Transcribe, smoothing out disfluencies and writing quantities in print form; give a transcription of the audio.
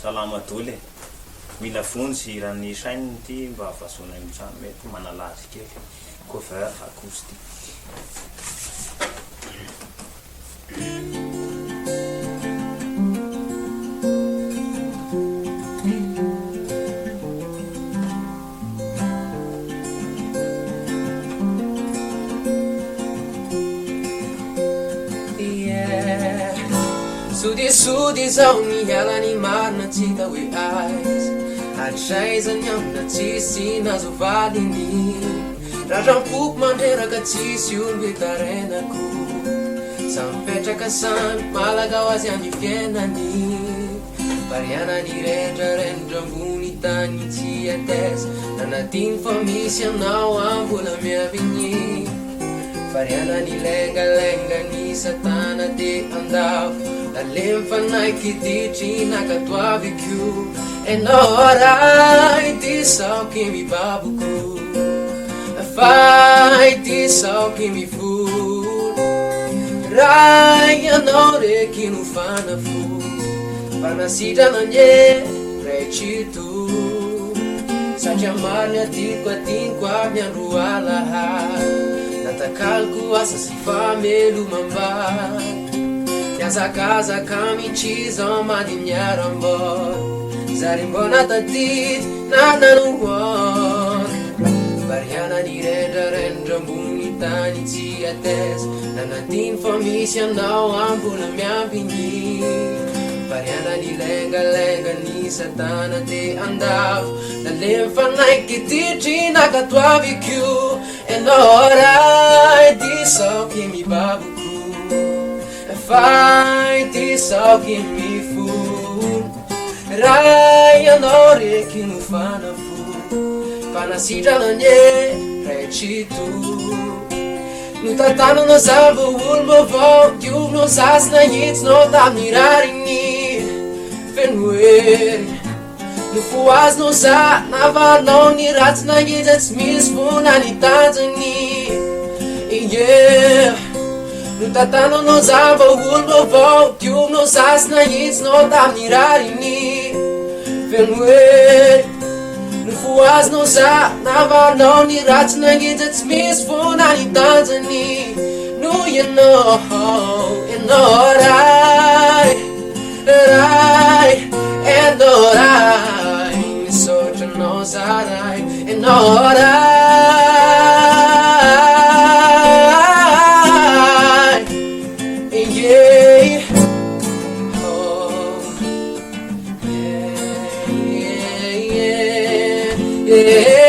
salama doly mila fontsy rahan'ny sainy ty mba avazona trano mety manalazy kely cover acoustique. Sudi zao miala ny marina tsy hita hoe aiza atraizany amina tsisy nazovaliny radrampoko mandreraka tsisy olo etarenako sa mipetraka samy malaga ho azy any fiainany varianany rendrarendra ambony tany tsy atesa nanatiny fa misy anao ambola miavigny varianany lengalenga ny satana de andavo Dalem fanai kititi nakatwavikyu Enorai ti sao kimi babuku Fai ti sao kimi food Rai anore kinu fana food Panasita nanye recitu Sajamarnya ti kwa miarualaha Natakalku asa si famelu mambai Casa kami chizo madimnyara mbor Zarimbona tatit nananuwon Bariana ni rendra mbuni tani ti ates Nanatin famisia nao ambula miampingi Bariana ni lenga ni satana te andav Dalem fanai kititi nakatwavikyu Enorai di sao kimi babuku Fight is all give me food Rai anore kinu fana food Panasita lanye recitu Nutatano no salvo ulmo vo Diu no sas na hits no damirarini Fenweri Nufuaz no sa Navano ni rats na hits It's misfuna ni tanzani Yeah Nutatano no zava ulmo vo Diu no sas na hits no damirarini Fenweri Nufuaz no sa Navano ni rats na hits It's misfuna ni tanzani No you know rai Enorai Misocha no zarai Enorai Yeah Oh Yeah